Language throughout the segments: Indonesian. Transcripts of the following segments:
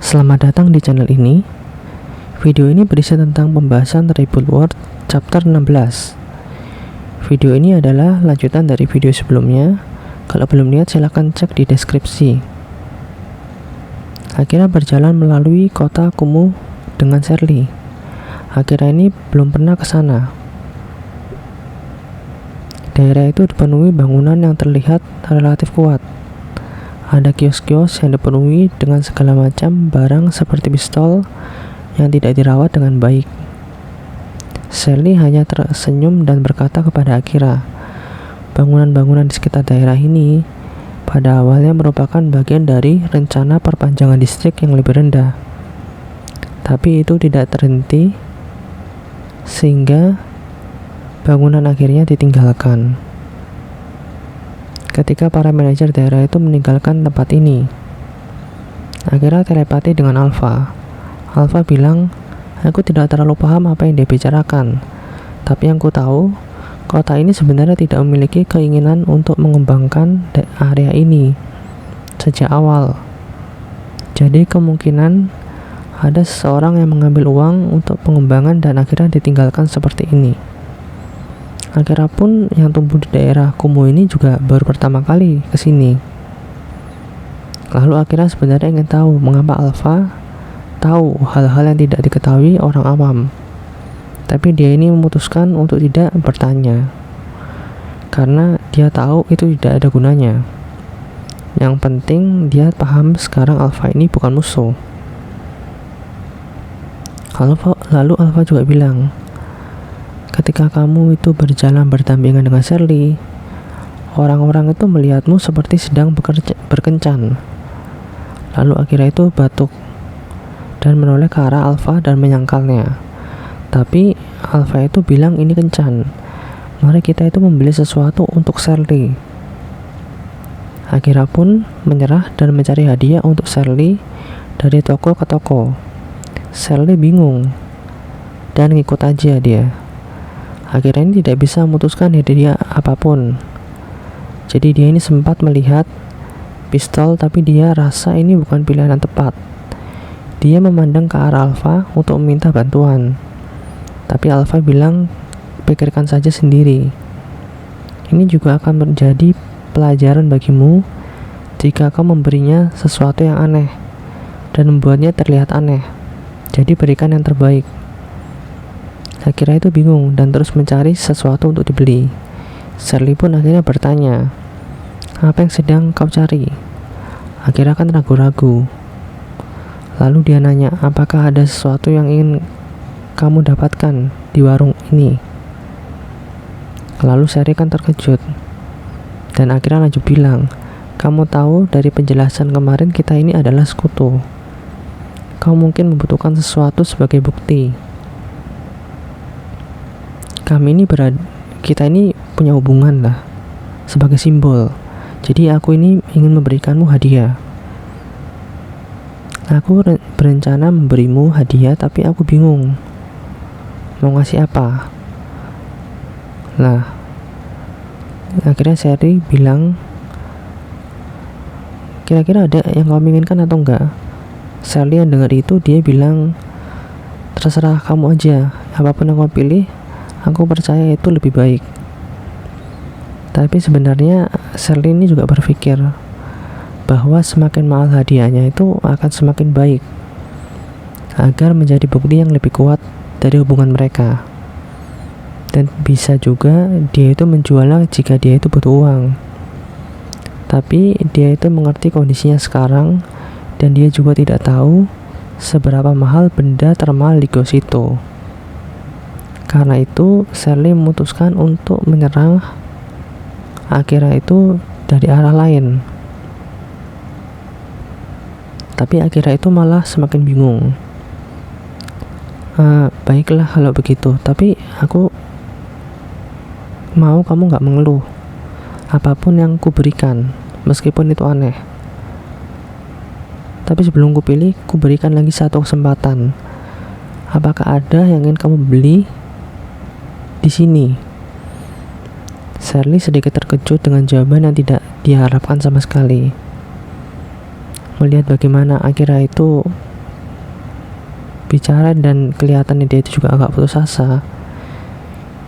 Selamat datang di channel ini. Video ini berisi tentang pembahasan Reboot Word chapter 16. Video ini adalah lanjutan dari video sebelumnya. Kalau belum lihat silahkan cek di deskripsi. Akira berjalan melalui kota kumuh dengan Sherly. Akira ini belum pernah ke sana. Daerah itu dipenuhi bangunan yang terlihat relatif kuat. Ada kios-kios yang dipenuhi dengan segala macam barang seperti pistol yang tidak dirawat dengan baik. Sherly hanya tersenyum dan berkata kepada Akira, bangunan-bangunan di sekitar daerah ini pada awalnya merupakan bagian dari rencana perpanjangan distrik yang lebih rendah. Tapi itu tidak terhenti sehingga bangunan akhirnya ditinggalkan. Ketika para manajer daerah itu meninggalkan tempat ini, Akira telepati dengan Alpha. Alpha bilang, aku tidak terlalu paham apa yang dia bicarakan, tapi yang ku tahu, kota ini sebenarnya tidak memiliki keinginan untuk mengembangkan area ini sejak awal. Jadi kemungkinan ada seseorang yang mengambil uang untuk pengembangan dan akhirnya ditinggalkan seperti ini. Akira pun yang tumbuh di daerah kumuh ini juga baru pertama kali ke sini. Lalu Akira sebenarnya ingin tahu mengapa Alpha tahu hal-hal yang tidak diketahui orang awam. Tapi dia ini memutuskan untuk tidak bertanya. Karena dia tahu itu tidak ada gunanya. Yang penting dia paham sekarang Alpha ini bukan musuh. Lalu Alpha juga bilang, ketika kamu itu berjalan berdampingan dengan Sherly, orang-orang itu melihatmu seperti sedang berkencan. Lalu Akira itu batuk dan menoleh ke arah Alpha dan menyangkalnya. Tapi Alpha itu bilang ini kencan. Mari kita itu membeli sesuatu untuk Sherly. Akira pun menyerah dan mencari hadiah untuk Sherly dari toko ke toko. Sherly bingung dan ngikut aja dia. Akira ini tidak bisa memutuskan hadiah apapun. Jadi dia ini sempat melihat pistol, tapi dia rasa ini bukan pilihan yang tepat. Dia memandang ke arah Alpha untuk meminta bantuan. Tapi Alpha bilang, pikirkan saja sendiri. Ini juga akan menjadi pelajaran bagimu jika kau memberinya sesuatu yang aneh dan membuatnya terlihat aneh. Jadi berikan yang terbaik. Akira itu bingung dan terus mencari sesuatu untuk dibeli. Sherly pun akhirnya bertanya, apa yang sedang kau cari? Akira kan ragu-ragu. Lalu dia nanya, apakah ada sesuatu yang ingin kamu dapatkan di warung ini? Lalu Sherly kan terkejut. Dan Akira lanjut bilang, kamu tahu dari penjelasan kemarin kita ini adalah sekutu. Kau mungkin membutuhkan sesuatu sebagai bukti. Kita ini punya hubungan lah, sebagai simbol. Jadi aku ini ingin memberikanmu hadiah. Aku berencana memberimu hadiah, tapi aku bingung mau ngasih apa. Nah, akhirnya Sherly bilang, kira-kira ada yang kau inginkan atau enggak? Sherly yang dengar itu dia bilang, terserah kamu aja, apapun yang kau pilih, aku percaya itu lebih baik. Tapi sebenarnya Sherly ini juga berpikir bahwa semakin mahal hadiahnya itu akan semakin baik, agar menjadi bukti yang lebih kuat dari hubungan mereka. Dan bisa juga dia itu menjualnya jika dia itu butuh uang. Tapi dia itu mengerti kondisinya sekarang, dan dia juga tidak tahu seberapa mahal benda termahal di kios itu. Karena itu Sherly memutuskan untuk menyerang Akira itu dari arah lain. Tapi Akira itu malah semakin bingung. Baiklah kalau begitu, tapi aku mau kamu gak mengeluh apapun yang kuberikan, meskipun itu aneh. Tapi sebelum kupilih, kuberikan lagi satu kesempatan. Apakah ada yang ingin kamu beli di sini? Sherly sedikit terkejut dengan jawaban yang tidak diharapkan sama sekali. Melihat bagaimana Akira itu bicara dan kelihatannya dia itu juga agak putus asa,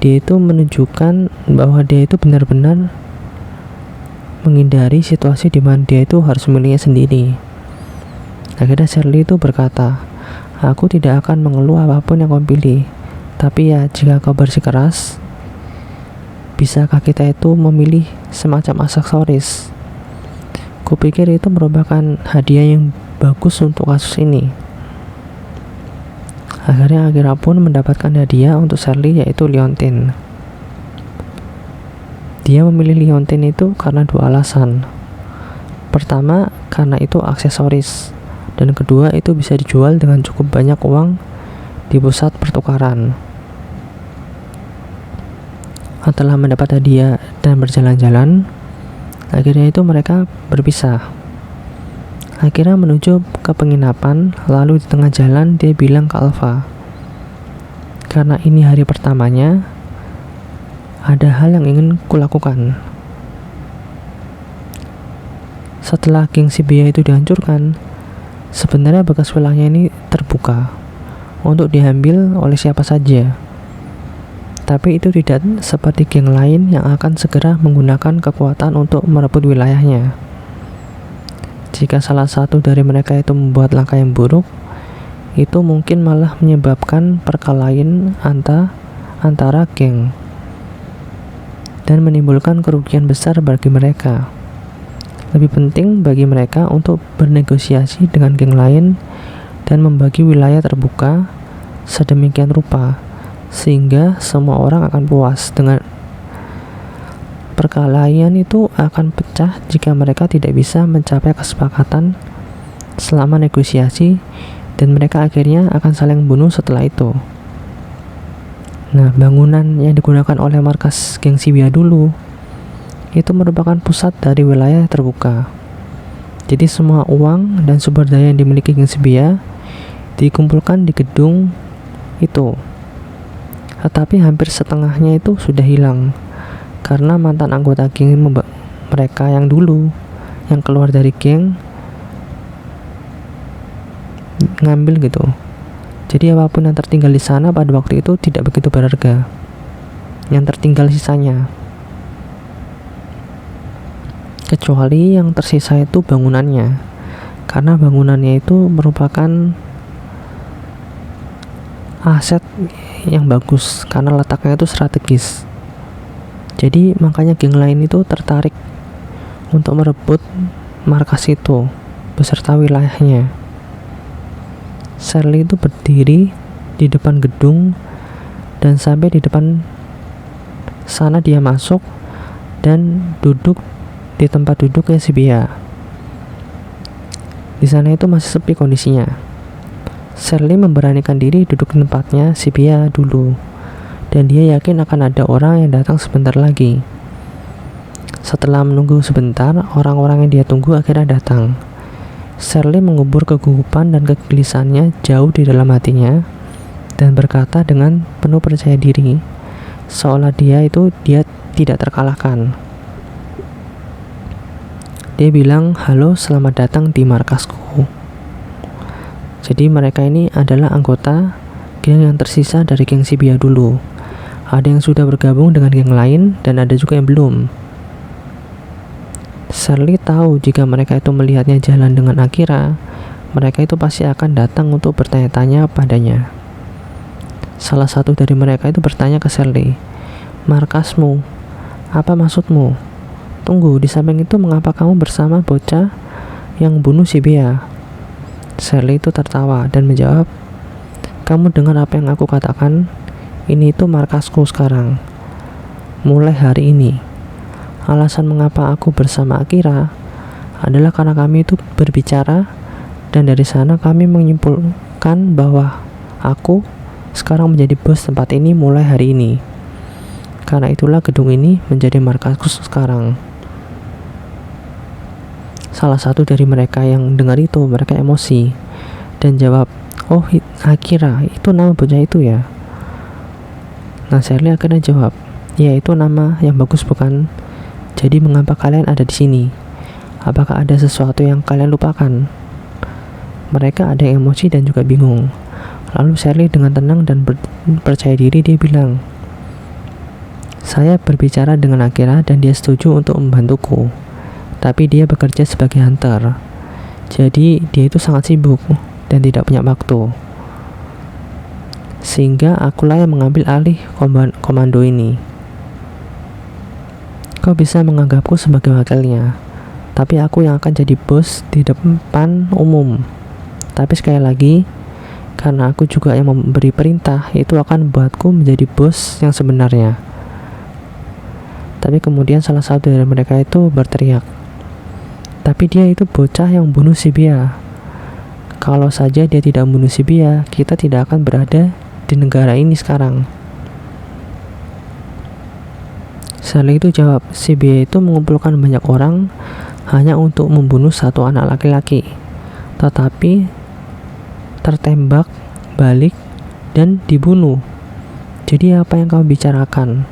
dia itu menunjukkan bahwa dia itu benar-benar menghindari situasi di mana dia itu harus memilihnya sendiri. Akhirnya Shirley itu berkata, aku tidak akan mengeluh apapun yang kau pilih, tapi ya jika kau bersikeras, bisakah kita itu memilih semacam aksesoris? Kupikir itu merupakan hadiah yang bagus untuk kasus ini. Akhirnya Akira pun mendapatkan hadiah untuk Shirley, yaitu liontin. Dia memilih liontin itu karena dua alasan. Pertama, karena itu aksesoris, dan kedua itu bisa dijual dengan cukup banyak uang di pusat pertukaran. Setelah mendapat hadiah dan berjalan-jalan, akhirnya itu mereka berpisah. Akhirnya menuju ke penginapan, lalu di tengah jalan dia bilang ke Alpha, karena ini hari pertamanya, ada hal yang ingin kulakukan. Setelah geng Shibuya itu dihancurkan, sebenarnya bekas wilayahnya ini terbuka untuk diambil oleh siapa saja. Tapi itu tidak seperti geng lain yang akan segera menggunakan kekuatan untuk merebut wilayahnya. Jika salah satu dari mereka itu membuat langkah yang buruk, itu mungkin malah menyebabkan perkelahian antara geng dan menimbulkan kerugian besar bagi mereka. Lebih penting bagi mereka untuk bernegosiasi dengan geng lain dan membagi wilayah terbuka sedemikian rupa sehingga semua orang akan puas. Dengan perkelahian itu akan pecah jika mereka tidak bisa mencapai kesepakatan selama negosiasi, dan mereka akhirnya akan saling bunuh setelah itu. Nah, bangunan yang digunakan oleh markas geng Shibuya dulu itu merupakan pusat dari wilayah terbuka. Jadi semua uang dan sumber daya yang dimiliki geng Shibuya dikumpulkan di gedung itu. Tetapi hampir setengahnya itu sudah hilang karena mantan anggota geng mereka yang dulu yang keluar dari geng ngambil gitu. Jadi apapun yang tertinggal di sana pada waktu itu tidak begitu berharga. Yang tertinggal sisanya. Kecuali yang tersisa itu bangunannya. Karena bangunannya itu merupakan aset yang bagus karena letaknya itu strategis. Jadi makanya geng lain itu tertarik untuk merebut markas itu beserta wilayahnya. Shirley itu berdiri di depan gedung dan sampai di depan sana dia masuk dan duduk di tempat duduknya Shibuya. Di sana itu masih sepi kondisinya. Shirley memberanikan diri duduk di tempatnya Shibuya dulu, dan dia yakin akan ada orang yang datang sebentar lagi. Setelah menunggu sebentar, orang-orang yang dia tunggu akhirnya datang. Shirley mengubur kegugupan dan kegelisahannya jauh di dalam hatinya dan berkata dengan penuh percaya diri, seolah dia tidak terkalahkan. Dia bilang, halo, selamat datang di markasku. Jadi mereka ini adalah anggota geng yang tersisa dari geng Shibuya dulu. Ada yang sudah bergabung dengan geng lain dan ada juga yang belum. Shirley tahu jika mereka itu melihatnya jalan dengan Akira, mereka itu pasti akan datang untuk bertanya-tanya padanya. Salah satu dari mereka itu bertanya ke Shirley, markasmu, apa maksudmu? Tunggu, di samping itu mengapa kamu bersama bocah yang bunuh Shibuya? Shirley itu tertawa dan menjawab, kamu dengar apa yang aku katakan? Ini itu markasku sekarang. Mulai hari ini. Alasan mengapa aku bersama Akira adalah karena kami itu berbicara dan dari sana kami menyimpulkan bahwa aku sekarang menjadi bos tempat ini mulai hari ini. Karena itulah gedung ini menjadi markasku sekarang. Salah satu dari mereka yang dengar itu, mereka emosi dan jawab, oh Akira, itu nama bocah itu ya? Nah, Shirley akhirnya jawab, ya itu nama yang bagus bukan? Jadi mengapa kalian ada di sini? Apakah ada sesuatu yang kalian lupakan? Mereka ada yang emosi dan juga bingung. Lalu Shirley dengan tenang dan percaya diri dia bilang, saya berbicara dengan Akira dan dia setuju untuk membantuku. Tapi dia bekerja sebagai hunter. Jadi dia itu sangat sibuk dan tidak punya waktu. Sehingga akulah yang mengambil alih komando ini. Kau bisa menganggapku sebagai wakilnya, tapi aku yang akan jadi bos di depan umum. Tapi sekali lagi, karena aku juga yang memberi perintah, itu akan membuatku menjadi bos yang sebenarnya. Tapi kemudian salah satu dari mereka itu berteriak, tapi dia itu bocah yang bunuh si Bea. Kalau saja dia tidak membunuh si Bea, kita tidak akan berada di negara ini sekarang. Shirley itu jawab, si Bea itu mengumpulkan banyak orang hanya untuk membunuh satu anak laki-laki, tetapi tertembak balik dan dibunuh. Jadi apa yang kamu bicarakan?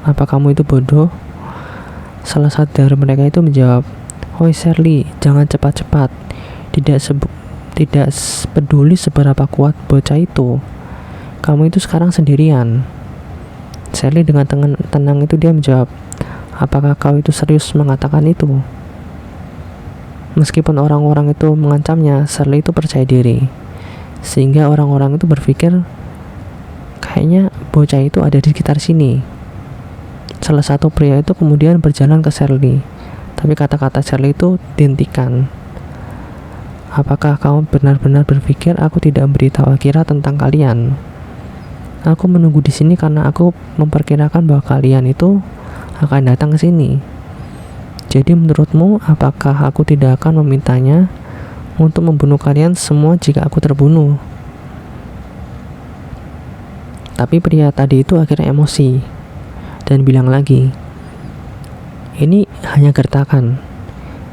Apa kamu itu bodoh? Salah satu dari mereka itu menjawab, "Hoi Shirley, jangan cepat-cepat. Tidak peduli seberapa kuat bocah itu. Kamu itu sekarang sendirian." Shirley dengan tenang itu dia menjawab, "Apakah kau itu serius mengatakan itu?" Meskipun orang-orang itu mengancamnya, Shirley itu percaya diri. Sehingga orang-orang itu berpikir, kayaknya bocah itu ada di sekitar sini. Salah satu pria itu kemudian berjalan ke Shirley, tapi kata-kata Shirley itu dihentikan. Apakah kamu benar-benar berpikir aku tidak memberitahu Akira tentang kalian? Aku menunggu di sini karena aku memperkirakan bahwa kalian itu akan datang ke sini. Jadi menurutmu, apakah aku tidak akan memintanya untuk membunuh kalian semua jika aku terbunuh? Tapi pria tadi itu akhirnya emosi dan bilang lagi, ini hanya gertakan.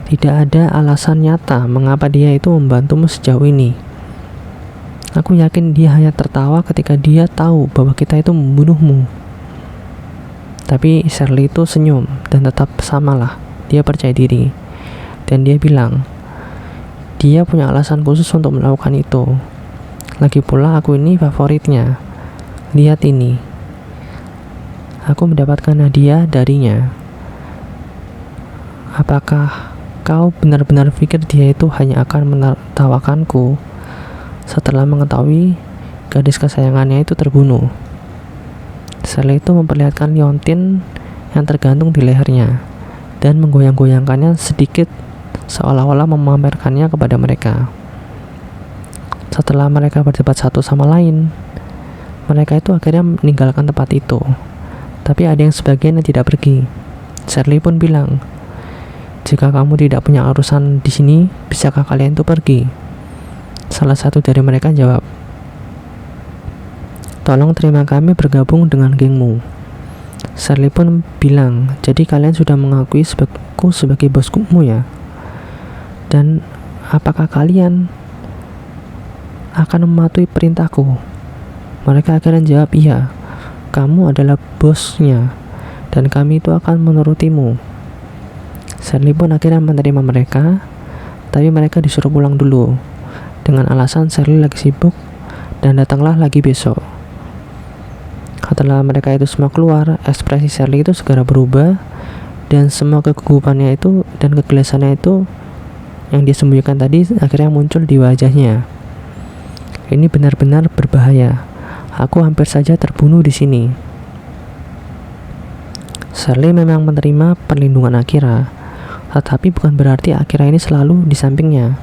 Tidak ada alasan nyata mengapa dia itu membantumu sejauh ini. Aku yakin dia hanya tertawa ketika dia tahu bahwa kita itu membunuhmu. Tapi Shirley itu senyum dan tetap samalah. Dia percaya diri. Dan dia bilang, dia punya alasan khusus untuk melakukan itu. Lagi pula aku ini favoritnya. Lihat ini. Aku mendapatkan hadiah darinya. Apakah kau benar-benar pikir dia itu hanya akan menertawakanku setelah mengetahui gadis kesayangannya itu terbunuh? Shirley itu memperlihatkan liontin yang tergantung di lehernya dan menggoyang-goyangkannya sedikit seolah-olah memamerkannya kepada mereka. Setelah mereka berdebat satu sama lain, mereka itu akhirnya meninggalkan tempat itu. Tapi ada yang sebagian yang tidak pergi. Shirley pun bilang, jika kamu tidak punya urusan di sini, bisakah kalian itu pergi? Salah satu dari mereka jawab, tolong terima kami bergabung dengan gengmu. Shirley pun bilang, jadi kalian sudah mengakui aku sebagai bosmu ya? Dan apakah kalian akan mematuhi perintahku? Mereka akhirnya jawab, iya. Kamu adalah bosnya dan kami itu akan menurutimu. Shirley pun akhirnya menerima mereka, tapi mereka disuruh pulang dulu dengan alasan Shirley lagi sibuk dan datanglah lagi besok. Setelah mereka itu semua keluar, ekspresi Shirley itu segera berubah dan semua kegugupannya itu dan kegelisahannya itu yang dia sembunyikan tadi akhirnya muncul di wajahnya. Ini benar-benar berbahaya. Aku hampir saja terbunuh di sini. Shirley memang menerima perlindungan Akira, tetapi bukan berarti Akira ini selalu di sampingnya.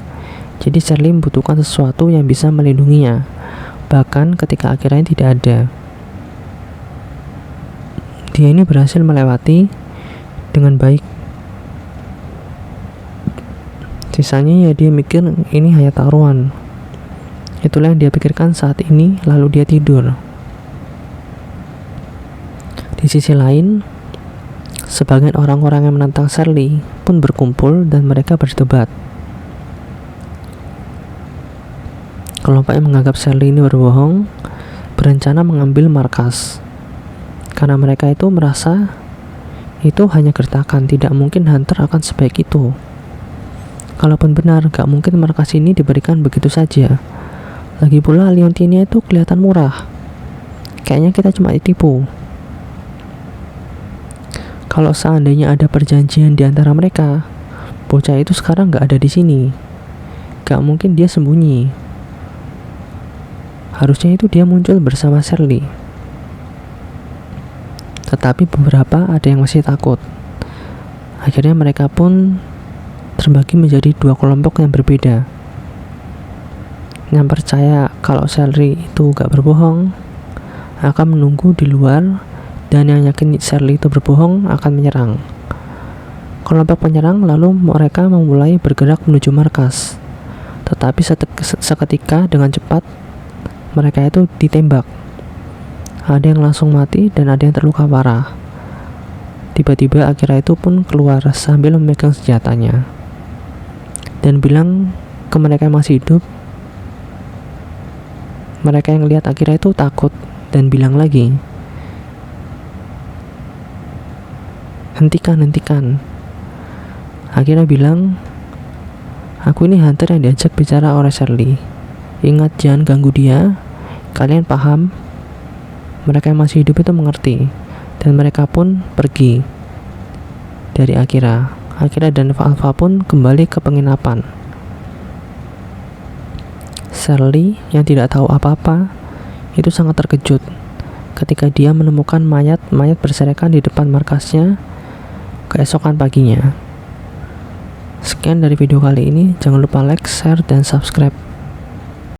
Jadi Shirley membutuhkan sesuatu yang bisa melindunginya, bahkan ketika Akira ini tidak ada. Dia ini berhasil melewati dengan baik. Sisanya ya dia mikir ini hanya taruhan. Itulah yang dia pikirkan saat ini, lalu dia tidur. Di sisi lain, sebagian orang-orang yang menentang Shirley pun berkumpul dan mereka berdebat. Kelompok yang menganggap Shirley ini berbohong berencana mengambil markas. Karena mereka itu merasa itu hanya gertakan, tidak mungkin Hunter akan sebaik itu. Kalaupun benar, gak mungkin markas ini diberikan begitu saja. Lagi pula Leontinia itu kelihatan murah. Kayaknya kita cuma ditipu. Kalau seandainya ada perjanjian di antara mereka, bocah itu sekarang gak ada di sini. Gak mungkin dia sembunyi. Harusnya itu dia muncul bersama Shirley. Tetapi beberapa ada yang masih takut. Akhirnya mereka pun terbagi menjadi dua kelompok yang berbeda. Yang percaya kalau Shirley itu gak berbohong akan menunggu di luar, dan yang yakin Shirley itu berbohong akan menyerang. Kelompok penyerang lalu mereka memulai bergerak menuju markas. Tetapi seketika dengan cepat mereka itu ditembak. Ada yang langsung mati dan ada yang terluka parah. Tiba-tiba Akira itu pun keluar sambil memegang senjatanya dan bilang ke mereka yang masih hidup. Mereka yang lihat Akira itu takut dan bilang lagi, hentikan. Akira bilang, aku ini hunter yang diajak bicara oleh Shirley. Ingat, jangan ganggu dia. Kalian paham? Mereka yang masih hidup itu mengerti, dan mereka pun pergi dari Akira. Akira dan Alpha pun kembali ke penginapan. Shirley yang tidak tahu apa-apa itu sangat terkejut ketika dia menemukan mayat berserakan di depan markasnya keesokan paginya. Sekian dari video kali ini, jangan lupa like, share, dan subscribe.